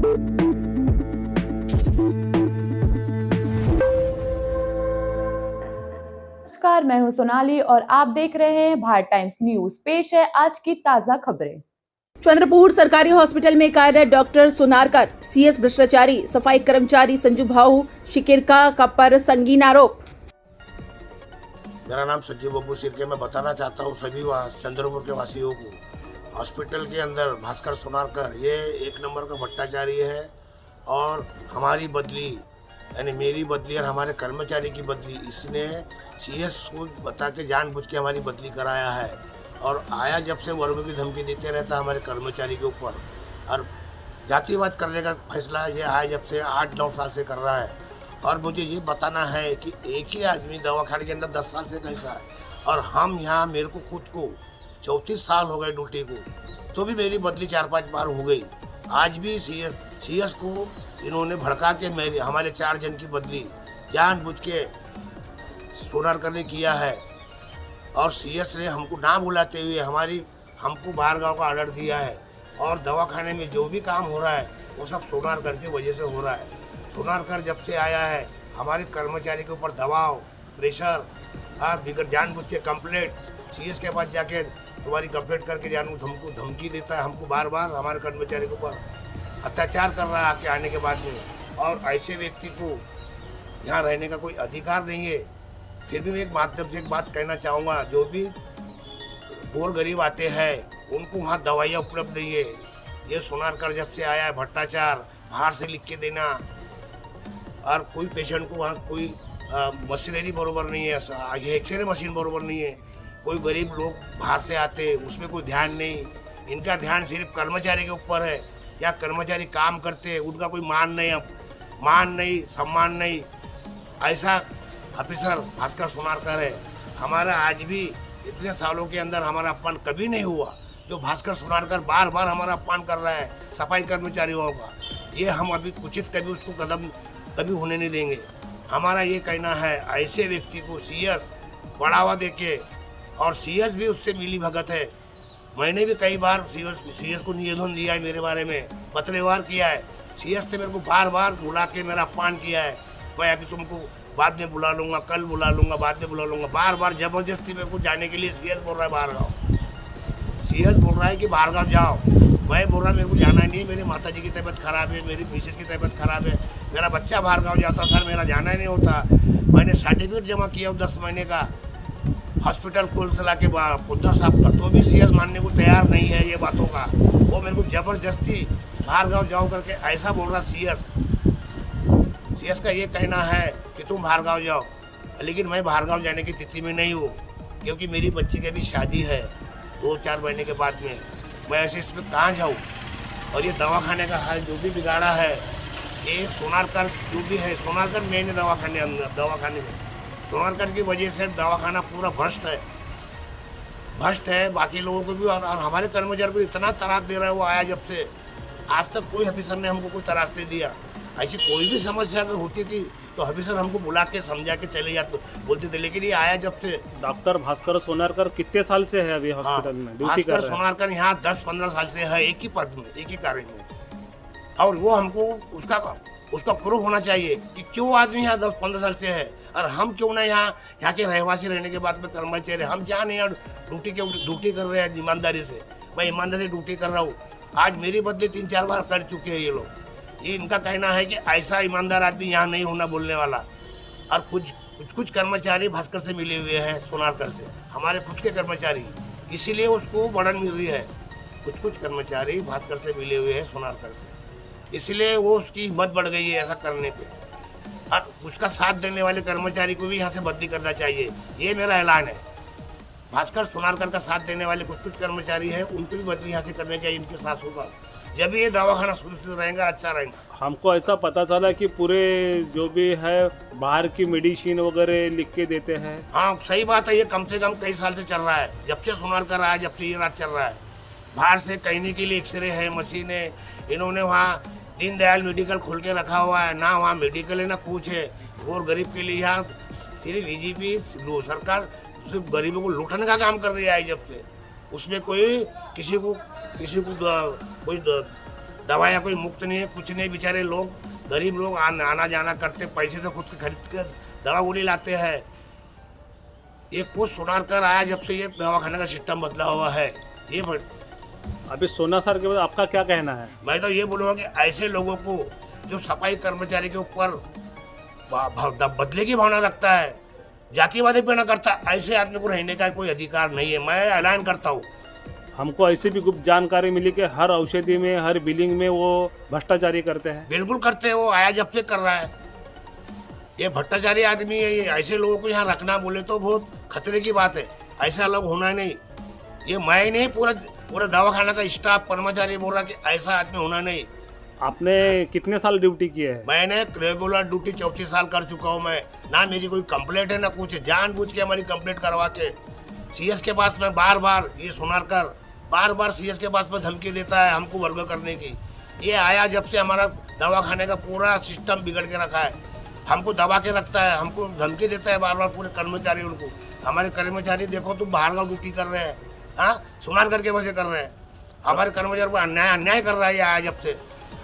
नमस्कार, मैं हूं सोनाली और आप देख रहे हैं भारत टाइम्स न्यूज। पेश है आज की ताजा खबरें। चंद्रपुर सरकारी हॉस्पिटल में कार्यरत डॉक्टर सोनारकर, सीएस भ्रष्टाचारी, सफाई कर्मचारी संजू भाऊ शिकिरका का पर संगीन आरोप। मेरा नाम संजीव बब्बू सिरके। मैं बताना चाहता हूँ सभी चंद्रपुर के वासियों को, हॉस्पिटल के अंदर भास्कर सोनारकर ये एक नंबर का भ्रष्टाचारी है और हमारी बदली यानी मेरी बदली और हमारे कर्मचारी की बदली इसने सीएस को बता के जानबूझ के हमारी बदली कराया है। और आया जब से वर्ग की धमकी देते रहता हमारे कर्मचारी के ऊपर और जातिवाद करने का फैसला ये आया जब से 8-9 साल से कर रहा है। और मुझे ये बताना है कि एक ही आदमी दवाखाने के अंदर 10 साल से कैसा है और हम यहाँ मेरे को खुद को 34 साल हो गए ड्यूटी को, तो भी मेरी बदली 4-5 बार हो गई। आज भी सीएस को इन्होंने भड़का के मेरी हमारे 4 जन की बदली जानबूझ के सोनारकर ने किया है। और सीएस ने हमको ना बुलाते हुए हमको बाहर गाँव का ऑर्डर दिया है और दवाखाने में जो भी काम हो रहा है वो सब सोनारकर की वजह से हो रहा है। सोनारकर जब से आया है हमारे कर्मचारी के ऊपर दबाव, प्रेशर, बिगड़ जानबूझ के कंप्लेंट सीएस के पास जाके तुम्हारी कंप्लेंट करके हमको धमकी देता है। हमको बार बार हमारे कर्मचारी के ऊपर अत्याचार कर रहा है आके आने के बाद में। और ऐसे व्यक्ति को यहाँ रहने का कोई अधिकार नहीं है। फिर भी मैं एक माध्यम से एक बात कहना चाहूँगा, जो भी गोर गरीब आते हैं उनको वहाँ दवाइयाँ उपलब्ध नहीं है। ये सोनारकर जब से आया है भ्रष्टाचार, बाहर से लिख के देना और कोई पेशेंट को वहाँ कोई मशीनरी बरोबर नहीं है, एक्सरे मशीन बरोबर नहीं है। कोई गरीब लोग बाहर से आते उसमें कोई ध्यान नहीं। इनका ध्यान सिर्फ कर्मचारी के ऊपर है या कर्मचारी काम करते उनका कोई मान नहीं, सम्मान नहीं। ऐसा ऑफिसर भास्कर सोनारकर है। हमारा आज भी इतने सालों के अंदर हमारा अपमान कभी नहीं हुआ जो भास्कर सोनारकर बार बार हमारा अपमान कर रहा है सफाई कर्मचारियों का। ये हम अभी उचित कभी उसको कदम कभी होने नहीं देंगे। हमारा ये कहना है ऐसे व्यक्ति को सीएस बढ़ावा देके, और सीएस भी उससे मिली भगत है। मैंने भी कई बार सीएस को निवेदन दिया है, मेरे बारे में पत्रव्यवहार किया है। सीएस ने मेरे को बार बार बुला के मेरा अपमान किया है। मैं अभी तुमको बाद में बुला लूँगा, कल बुला लूँगा, बाद में बुला लूँगा। बार बार ज़बरदस्ती मेरे को जाने के लिए सीएस बोल रहा है बाहर गाँव। सीएस बोल रहा है कि बाहर गाँव जाओ। मैं बोल रहा मेरे को जाना नहीं है, मेरी माता जी की तबीयत खराब है, मेरी मिसेज की तबीयत खराब है, मेरा बच्चा बाहर गाँव जाता सर, मेरा जाना ही नहीं होता। मैंने सर्टिफिकेट जमा किया 10 महीने का हॉस्पिटल कुलसला के पुद्धर साहब का, तो भी सीएस मानने को तैयार नहीं है ये बातों का। वो मेरे को जबरदस्ती बाहर गाँव जाओ करके ऐसा बोल रहा सीएस का ये कहना है कि तुम बाहर गाँव जाओ, लेकिन मैं बाहर गाँव जाने की स्थिति में नहीं हूँ क्योंकि मेरी बच्ची की भी शादी है 2-4 महीने के बाद में। मैं ऐसे इसमें कहाँ जाऊँ। और ये दवाखाने का हाल जो भी बिगाड़ा है ये सोनारकर जो भी है, सोनारकर मेन दवाखाने में सोनारकर की वजह से दवाखाना पूरा भ्रष्ट है। बाकी लोगों को भी और हमारे कर्मचारी को इतना तराश दे रहा है वो आया जब से, आज तक कोई ऑफिसर ने हमको कोई तराश नहीं दिया। ऐसी कोई भी समस्या अगर होती थी तो ऑफिसर हमको बुला के समझा के चले जाते बोलते थे, लेकिन ये आया जब से। डॉक्टर भास्कर सोनारकर कितने साल से है अभी हॉस्पिटल में ड्यूटी कर रहे हैं? भास्कर सोनारकर यहाँ 10-15 साल से है, एक ही पद में, एक ही कार्य में। और वो हमको उसका प्रूफ होना चाहिए कि क्यों आदमी यहाँ 10-15 साल से है और हम क्यों ना यहाँ के रहवासी रहने के बाद में कर्मचारी हम क्या नहीं ड्यूटी कर रहे हैं ईमानदारी से। मैं ईमानदारी से ड्यूटी कर रहा हूँ। आज मेरी बदली 3-4 बार कर चुके हैं ये लोग। ये इनका कहना है कि ऐसा ईमानदार आदमी यहाँ नहीं होना बोलने वाला। और कुछ कर्मचारी भास्कर से मिले हुए हैं सोनारकर से, हमारे खुद के कर्मचारी, इसीलिए उसको बढ़न मिल रही है। कुछ कर्मचारी भास्कर से मिले हुए हैं सोनारकर से, इसलिए वो उसकी हिम्मत बढ़ गई है ऐसा करने पे। और उसका साथ देने वाले कर्मचारी को भी यहाँ से बदली करना चाहिए, ये मेरा ऐलान है। भास्कर सोनारकर का साथ देने वाले कुछ कर्मचारी हैं उनको भी बदली यहाँ से करनी चाहिए इनके साथ होगा, जब ये दवाखाना सुरक्षित रहेगा, अच्छा रहेगा। हमको ऐसा पता चला कि पूरे जो भी है बाहर की मेडिसिन वगैरह लिख के देते हैं। हाँ सही बात है, ये कम से कम कई साल से चल रहा है, जब से सोनारकर आया जब से ये रात चल रहा है। बाहर से कहने के लिए एक्सरे है, मशीन है। इन्होंने वहाँ दीनदयाल मेडिकल खोल के रखा हुआ है, ना वहाँ मेडिकल है ना कुछ है। और गरीब के लिए यहाँ सिर्फ बीजेपी सरकार सिर्फ गरीबों को लूटने का काम कर रही है जब से। उसमें कोई किसी को कोई दवाइयाँ कोई मुफ्त नहीं है, कुछ नहीं। बेचारे लोग गरीब लोग आना जाना करते, पैसे से खुद के खरीद के दवा गोली लाते हैं। ये कुछ सुनारकर आया जब से ये दवाखाने का सिस्टम बदला हुआ है। ये अभी सोना सर के बाद आपका क्या कहना है? मैं तो ये बोलूँगा कि ऐसे लोगों को जो सफाई कर्मचारी के ऊपर बदले की भावना रखता है, जातिवादी पे न करता, ऐसे आदमी को रहने का कोई अधिकार नहीं है। मैं ऐलान करता हूँ। हमको ऐसी भी गुप्त जानकारी मिली कि हर औषधि में, हर बिलिंग में वो भ्रष्टाचारी करते हैं। बिल्कुल करते हैं, वो आया जब से कर रहा है। ये भ्रष्टाचारी आदमी है। ये ऐसे लोगों को यहाँ रखना बोले तो बहुत खतरे की बात है। ऐसा लोग होना नहीं। ये मैं नहीं, पूरा दवाखाना का स्टाफ कर्मचारी बोल रहा कि ऐसा आदमी होना नहीं। आपने कितने साल ड्यूटी की है? मैंने रेगुलर ड्यूटी 34 साल कर चुका हूँ मैं। ना मेरी कोई कंप्लेंट है ना कुछ है। जानबूझ के हमारी कंप्लेंट करवा के सीएस के पास में बार ये सुनारकर बार सीएस के पास में धमकी देता है हमको वर्ग करने की। ये आया जब से हमारा दवाखाने का पूरा सिस्टम बिगड़ के रखा है। हमको दबा के रखता है, हमको धमकी देता है बार पूरे कर्मचारी। उनको हमारे कर्मचारी देखो तुम बाहर का ड्यूटी कर रहे हैं, हाँ सुनारकर के वजह कर रहे हैं। हमारे कर्मचारी पर अन्याय कर रहा है। आया जब से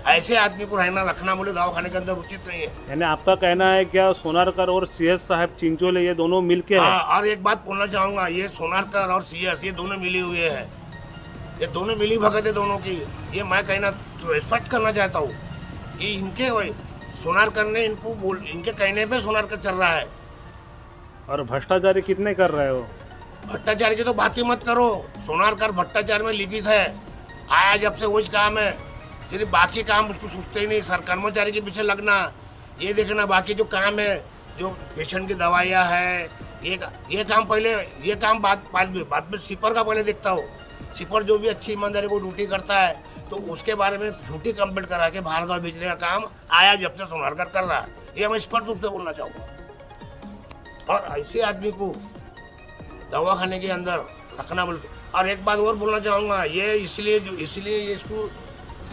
ऐसे आदमी को रहना रखना बोले दवाखाने के अंदर उचित नहीं है। यानी आपका कहना है क्या सोनारकर और सीएस साहब चिंचोले ये दोनों मिलके हैं? और एक बात बोलना चाहूंगा, ये सोनारकर और सीएस ये दोनों मिले हुए हैं। ये दोनों मिली भगत है दोनों की। ये मैं कहना स्पष्ट करना चाहता हूँ कि इनके सोनारकर ने इनके कहने पे सोनारकर चल रहा है। और भ्रष्टाचारी कितने कर रहे हो? भ्रष्टाचार की तो बात ही मत करो। सोनारकर भ्रष्टाचार में लिपित है। आया जब से वही काम है। सिर्फ बाकी काम उसको सोचते ही नहीं। सर कर्मचारी के पीछे लगना, ये देखना बाकी जो काम है, जो पेशेंट की दवाइयाँ है, ये काम पहले, ये काम बाद में सिपर का पहले देखता हो। सिपर जो भी अच्छी ईमानदारी को ड्यूटी करता है तो उसके बारे में झूठी कंप्लेंट करा के बाहर गाँव भेजने का काम आया जब से सोनारकर कर रहा है। ये मैं स्पष्ट रूप से बोलना चाहूँगा। और ऐसे आदमी को दवाखाने के अंदर रखना बोलते। और एक बात और बोलना चाहूँगा, ये इसलिए इसको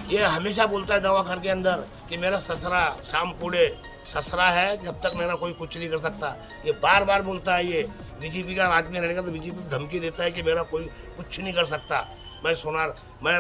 ये हमेशा बोलता है दवाखाने के अंदर कि मेरा ससुरा शाम कोड़े ससुरा है, जब तक मेरा कोई कुछ नहीं कर सकता। ये बार बोलता है। ये बीजेपी का आदमी रहने का तो बीजेपी धमकी देता है कि मेरा कोई कुछ नहीं कर सकता। मैं